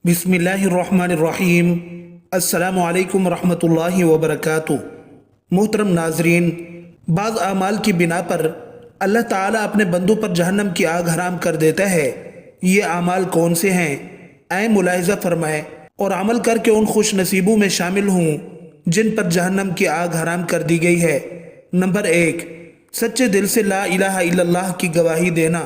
बिस्मिल्लाहिर्रहमानिर्रहीम। अस्सलामु अलैकुम रहमतुल्लाहि व बरकातुहू। मोहतरम नाजरीन, बाज़ आमाल की बिना पर अल्लाह ताला अपने बंदों पर जहन्नम की आग हराम कर देता है। ये आमाल कौन से हैं? आए मुलाहिज़ा फरमाएं और अमल करके उन खुश नसीबों में शामिल हूँ जिन पर जहन्नम की आग हराम कर दी गई है। नंबर 1, सच्चे दिल से ला इलाहा इल्लल्लाह की गवाही देना।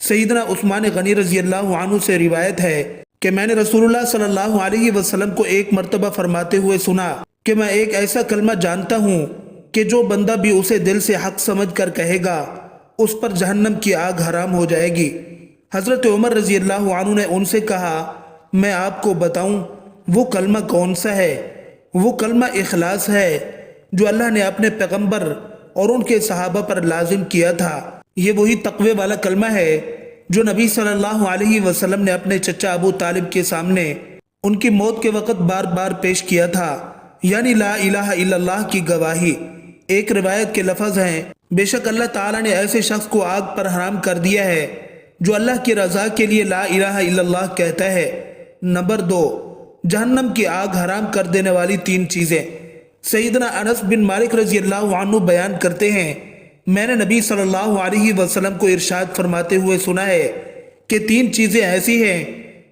सैयदना उस्मान गनी रज़ी अल्लाह अन्हु से रिवायत है कि मैंने रसूलुल्लाह सल्लल्लाहु अलैहि वसल्लम को एक मर्तबा फरमाते हुए सुना कि मैं एक ऐसा कलमा जानता हूँ कि जो बंदा भी उसे दिल से हक समझ कर कहेगा उस पर जहन्नम की आग हराम हो जाएगी। हज़रत उमर रज़ी अल्लाह अन्हु ने उनसे कहा, मैं आपको बताऊं वो कलमा कौन सा है? वो कलमा इखलास है जो अल्लाह ने अपने पैगंबर और उनके सहाबा पर लाजिम किया था। ये वही तक़वे वाला कलमा है जो नबी सल्लल्लाहु अलैहि वसल्लम ने अपने चचा अबू तालिब के सामने उनकी मौत के वक़्त बार बार पेश किया था, यानी ला इलाहा इल्लल्लाह की गवाही। एक रिवायत के लफ्ज़ हैं, बेशक अल्लाह ताला ने ऐसे शख्स को आग पर हराम कर दिया है जो अल्लाह की रज़ा के लिए ला इलाहा इल्लल्लाह कहता है। नंबर 2, जहन्नम की आग हराम कर देने वाली 3 चीज़ें। सैयदना अनस बिन मालिक रज़ी अल्लाह अन्हु बयान करते हैं, मैंने नबी सल्लल्लाहु अलैहि वसल्लम को इरशाद फरमाते हुए सुना है कि 3 चीज़ें ऐसी हैं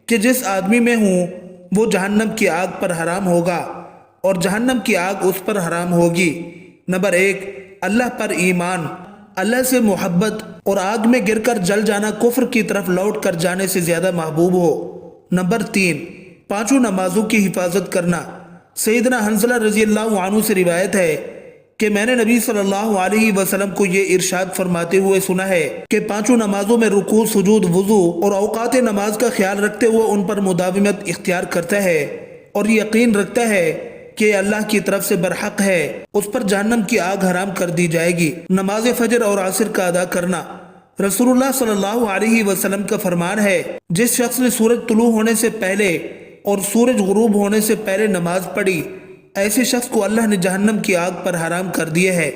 कि जिस आदमी में हूँ वो जहन्नम की आग पर हराम होगा और जहन्नम की आग उस पर हराम होगी। नंबर 1, अल्लाह पर ईमान, अल्लाह से मोहब्बत और आग में गिरकर जल जाना कुफ्र की तरफ लौट कर जाने से ज़्यादा महबूब हो। नंबर 3, 5 नमाजों की हिफाजत करना। सैयदना हंज़ला रज़ी अल्लाह अन्हु से रिवायत है कि मैंने नबी सल्लल्लाहु अलैहि वसल्लम को ये इरशाद फरमाते हुए सुना है कि 5 नमाजों में रुकू, सुजूद, वुज़ू और औकात नमाज का ख्याल रखते हुए उन पर मुदाविमत इख्तियार करता है और यकीन रखता है कि अल्लाह की तरफ से बरहक है, उस पर जहन्नम की आग हराम कर दी जाएगी। नमाज फजर और असर का अदा करना। रसूलुल्लाह सल्लल्लाहु अलैहि वसल्लम का फरमान है, जिस शख्स ने सूरज तुलू होने से पहले और सूरज गुरूब होने से पहले नमाज पढ़ी, ऐसे शख्स को अल्लाह ने जहन्नम की आग पर हराम कर दिया है।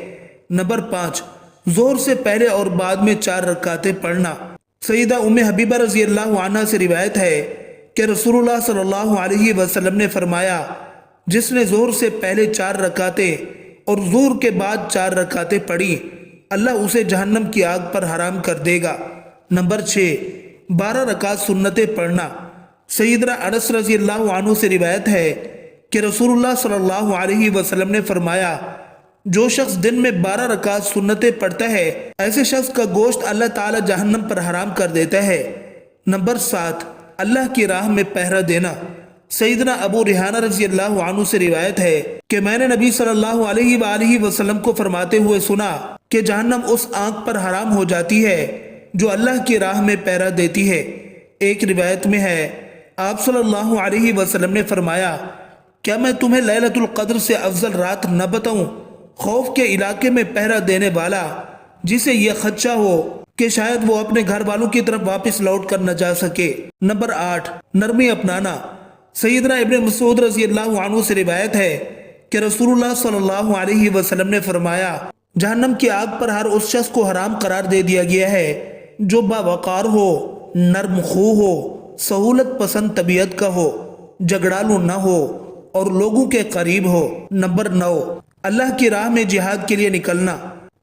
नंबर 5, जोर से पहले और बाद में 4 रकातें पढ़ना। सईदा उम्मे हबीबा रज़ी अल्लाह अन्हा से रिवायत है कि रसूलुल्लाह सल्लल्लाहु अलैहि वसल्लम ने फरमाया, जिसने जोर से पहले 4 रकातें और जोर के बाद 4 रकातें पढ़ी, अल्लाह उसे जहन्नम की आग पर हराम कर देगा। नंबर 6, 12 रकात सुन्नतें पढ़ना। सैयदना अनस रज़ी अल्लाह अन्हु से रिवायत है कि रसूलुल्लाह सल्लल्लाहु अलैहि वसल्लम ने फरमाया, जो शख्स दिन में 12 रकात सुन्नतें पढ़ता है, ऐसे शख्स का गोश्त अल्लाह ताला जहन्नम पर हराम कर देता है। नंबर 7, अल्लाह की राह में पहरा देना। सैयदना अबू रिहाना रज़ी अल्लाह अन्हु से रिवायत है कि मैंने नबी सल्लल्लाहु अलैहि वसल्लम को फरमाते हुए सुना कि जहन्नम उस आंख पर हराम हो जाती है जो अल्लाह की राह में पहरा देती है। एक रिवायत में है, आप सल्लल्लाहु अलैहि वसल्लम ने फरमाया, क्या मैं तुम्हें लैलतुल क़द्र से अफजल रात न बताऊं? खौफ के इलाके में पहरा देने वाला जिसे यह खदशा हो कि शायद वो अपने घर वालों की तरफ वापस लौट कर न जा सके। नंबर 8, नरमी अपनाना। सैयदना इब्न मसूद रज़ी अल्लाह अन्हु से रिवायत है कि रसूलुल्लाह सल्लल्लाहु अलैहि वसल्लम ने फरमाया, जहन्नम की आग पर हर उस शख्स को हराम करार दे दिया गया है जो बावकार हो, नर्म खू हो, सहूलत पसंद तबीयत का हो, झगड़ालू न हो और लोगों के करीब हो। नंबर 9, अल्लाह की राह में जिहाद के लिए निकलना।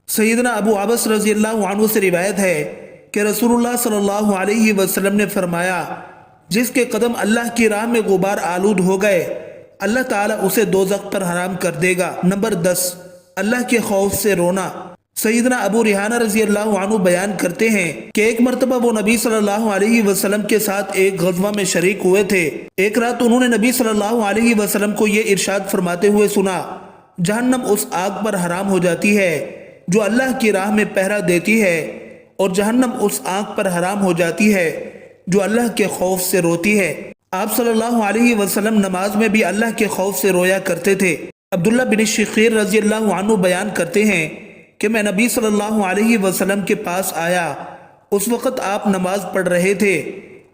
सैयदना अबू अबस रज़ी अल्लाह अन्हु से रिवायत है कि रसूलुल्लाह सल्लल्लाहु अलैहि वसल्लम ने फरमाया, जिसके कदम अल्लाह की राह में गुबार आलूद हो गए, अल्लाह ताला उसे दोज़ख पर हराम कर देगा। नंबर 10, अल्लाह के खौफ से रोना। सैयदना अबू रिहाना रज़ी अल्लाह अन्हु बयान करते हैं कि एक मर्तबा वो नबी सल्लल्लाहु अलैहि वसल्लम के साथ एक गज़वा में शरीक हुए थे। एक रात उन्होंने नबी सल्लल्लाहु अलैहि वसल्लम को ये इरशाद फरमाते हुए सुना, जहन्नम उस आग पर हराम हो जाती है जो अल्लाह की राह में पहरा देती है और जहन्नम उस आग पर हराम हो जाती है जो अल्लाह के खौफ से रोती है। आप सल्लल्लाहु अलैहि वसल्लम नमाज में भी अल्लाह के खौफ से रोया करते थे। अब्दुल्ला बिन शिखीर रज़ी अल्लाह अन्हु बयान करते हैं कि मैं नबी सल्लल्लाहु अलैहि वसल्लम के पास आया, उस वक़्त आप नमाज पढ़ रहे थे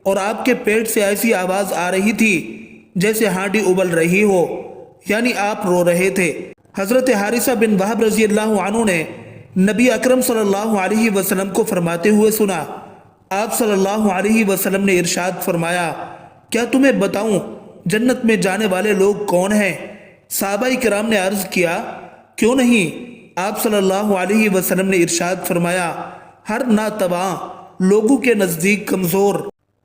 और आपके पेट से ऐसी आवाज़ आ रही थी जैसे हांडी उबल रही हो, यानी आप रो रहे थे। हज़रत हारिसा बिन वहब रज़ी अल्लाह अन्हु ने नबी अकरम सल्लल्लाहु अलैहि वसल्लम को फरमाते हुए सुना, आप सल्लल्लाहु अलैहि वसल्लम ने इरशाद फरमाया, کیا تمہیں بتاؤں جنت میں جانے والے لوگ کون ہیں؟ صحابہ کرام نے عرض کیا کیوں نہیں؟ آپ صلی اللہ علیہ وسلم نے ارشاد فرمایا ہر ناتواں لوگوں کے نزدیک کمزور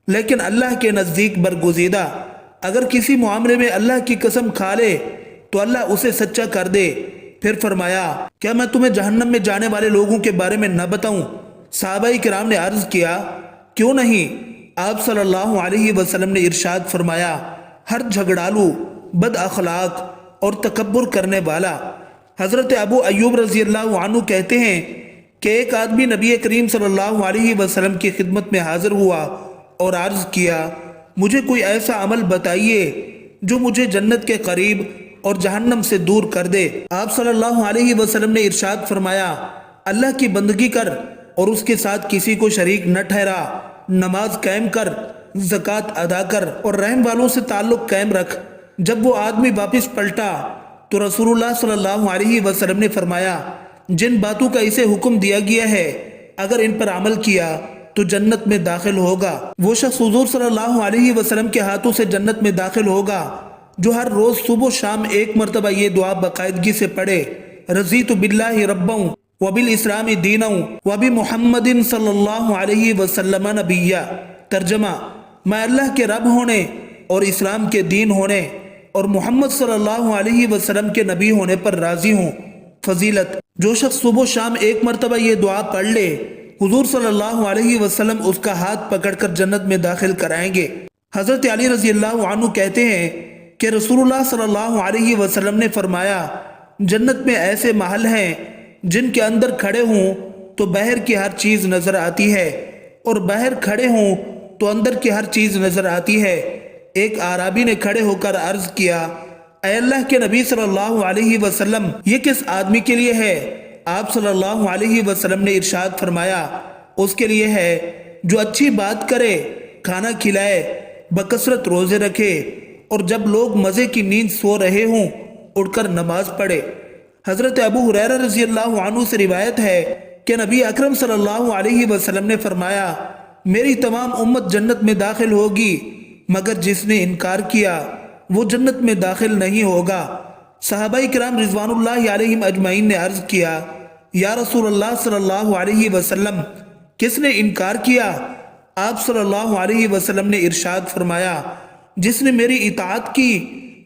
لیکن اللہ کے نزدیک برگزیدہ، اگر کسی معاملے میں اللہ کی قسم کھا لے تو اللہ اسے سچا کر دے۔ پھر فرمایا کیا میں تمہیں جہنم میں جانے والے لوگوں کے بارے میں نہ بتاؤں؟ صحابہ کرام نے عرض کیا کیوں نہیں؟ آپ صلی اللہ علیہ وسلم نے ارشاد فرمایا ہر جھگڑالو، بد اخلاق اور تکبر کرنے والا۔ حضرت ابو ایوب رضی اللہ عنہ کہتے ہیں کہ ایک آدمی نبی کریم صلی اللہ علیہ وسلم کی خدمت میں حاضر ہوا اور عرض کیا مجھے کوئی ایسا عمل بتائیے جو مجھے جنت کے قریب اور جہنم سے دور کر دے۔ آپ صلی اللہ علیہ وسلم نے ارشاد فرمایا اللہ کی بندگی کر اور اس کے ساتھ کسی کو شریک نہ ٹھہرا، نماز قائم کر، زکوٰۃ ادا کر اور رحم والوں سے تعلق قائم رکھ۔ جب وہ آدمی واپس پلٹا تو رسول اللہ صلی اللہ علیہ وسلم نے فرمایا جن باتوں کا اسے حکم دیا گیا ہے اگر ان پر عمل کیا تو جنت میں داخل ہوگا۔ وہ شخص حضور صلی اللہ علیہ وسلم کے ہاتھوں سے جنت میں داخل ہوگا جو ہر روز صبح و شام ایک مرتبہ یہ دعا باقاعدگی سے پڑھے رضیت باللہ ربا وبالاسلام دینا وبمحمد صلی اللہ علیہ وسلم نبیا۔ ترجمہ میں اللہ کے رب ہونے اور اسلام کے دین ہونے اور محمد صلی اللہ علیہ وسلم کے نبی ہونے پر راضی ہوں۔ فضیلت جو شخص صبح و شام ایک مرتبہ یہ دعا پڑھ لے حضور صلی اللہ علیہ وسلم اس کا ہاتھ پکڑ کر جنت میں داخل کرائیں گے۔ حضرت علی رضی اللہ عنہ کہتے ہیں کہ رسول اللہ صلی اللہ علیہ وسلم نے فرمایا جنت میں ایسے محل ہیں جن کے اندر کھڑے ہوں تو باہر کی ہر چیز نظر آتی ہے اور باہر کھڑے ہوں تو اندر کی ہر چیز نظر آتی ہے۔ ایک اعرابی نے کھڑے ہو کر عرض کیا اے اللہ کے نبی صلی اللہ علیہ وسلم یہ کس آدمی کے لیے ہے؟ آپ صلی اللہ علیہ وسلم نے ارشاد فرمایا اس کے لیے ہے جو اچھی بات کرے، کھانا کھلائے، بکثرت روزے رکھے اور جب لوگ مزے کی نیند سو رہے ہوں اٹھ کر نماز پڑھے۔ حضرت ابو ہریرہ رضی اللہ عنہ سے روایت ہے کہ نبی اکرم صلی اللہ علیہ وسلم نے فرمایا میری تمام امت جنت میں داخل ہوگی مگر جس نے انکار کیا وہ جنت میں داخل نہیں ہوگا۔ صحابہ کرام رضوان اللہ علیہم اجمعین نے عرض کیا یا رسول اللہ صلی اللہ علیہ وسلم کس نے انکار کیا؟ آپ صلی اللہ علیہ وسلم نے ارشاد فرمایا جس نے میری اطاعت کی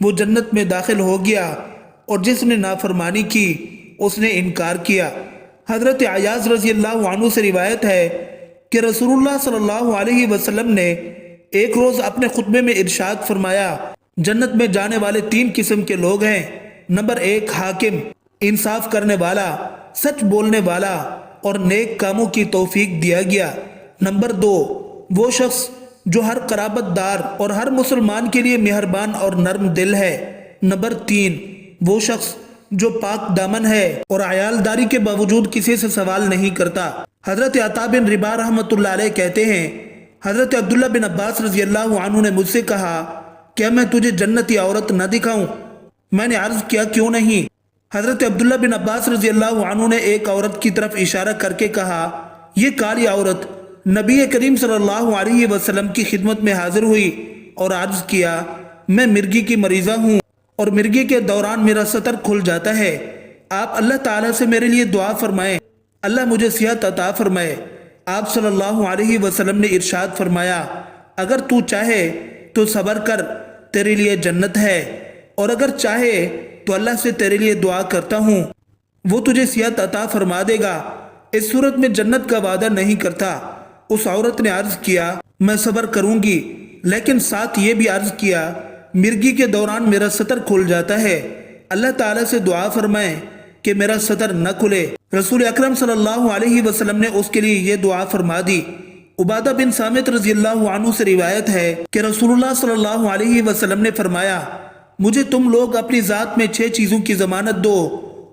وہ جنت میں داخل ہو گیا اور جس نے نافرمانی کی اس نے انکار کیا۔ حضرت عیاض رضی اللہ عنہ سے روایت ہے کہ رسول اللہ صلی اللہ علیہ وسلم نے ایک روز اپنے خطبے میں ارشاد فرمایا جنت میں جانے والے 3 قسم کے لوگ ہیں۔ نمبر 1 حاکم، انصاف کرنے والا، سچ بولنے والا اور نیک کاموں کی توفیق دیا گیا۔ نمبر 2 وہ شخص جو ہر قرابت دار اور ہر مسلمان کے لیے مہربان اور نرم دل ہے۔ نمبر 3 وہ شخص جو پاک دامن ہے اور عیالداری کے باوجود کسی سے سوال نہیں کرتا۔ حضرت عطا بن رباح رحمۃ اللہ علیہ کہتے ہیں حضرت عبداللہ بن عباس رضی اللہ عنہ نے مجھ سے کہا کیا میں تجھے جنتی عورت نہ دکھاؤں؟ میں نے عرض کیا کیوں نہیں؟ حضرت عبداللہ بن عباس رضی اللہ عنہ نے ایک عورت کی طرف اشارہ کر کے کہا یہ کالی عورت نبی کریم صلی اللہ علیہ وسلم کی خدمت میں حاضر ہوئی اور عرض کیا میں مرگی کی مریضہ ہوں اور مرگی کے دوران میرا سطر کھل جاتا ہے، آپ اللہ تعالیٰ سے میرے لیے دعا فرمائیں اللہ مجھے صحت عطا فرمائے۔ آپ صلی اللہ علیہ وسلم نے ارشاد فرمایا اگر تو چاہے تو صبر کر تیرے لیے جنت ہے اور اگر چاہے تو اللہ سے تیرے لیے دعا کرتا ہوں وہ تجھے صحت عطا فرما دے گا۔ اس صورت میں جنت کا وعدہ نہیں کرتا۔ اس عورت نے عرض کیا میں صبر کروں گی لیکن ساتھ یہ بھی عرض کیا مرگی کے دوران میرا سطر کھل جاتا ہے، اللہ تعالیٰ سے دعا فرمائیں کہ میرا سطر نہ کھلے۔ رسول اکرم صلی اللہ علیہ وسلم نے اس کے لیے یہ دعا فرما دی۔ عبادہ بن صامت رضی اللہ عنہ سے روایت ہے کہ رسول اللہ صلی اللہ علیہ وسلم نے فرمایا مجھے تم لوگ اپنی ذات میں 6 چیزوں کی ضمانت دو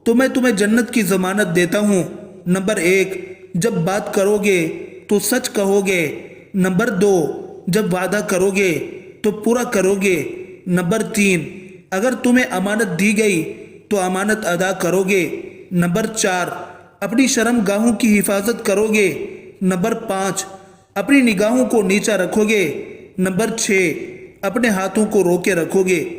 تو میں تمہیں جنت کی ضمانت دیتا ہوں۔ نمبر 1 جب بات کرو گے تو سچ کہو گے۔ نمبر 2 جب وعدہ کرو گے تو پورا کرو گے۔ نمبر 3 اگر تمہیں امانت دی گئی تو امانت ادا کرو گے۔ نمبر 4 اپنی شرم گاہوں کی حفاظت کرو گے۔ نمبر 5 اپنی نگاہوں کو نیچا رکھو گے۔ نمبر 6 اپنے ہاتھوں کو روکے رکھو گے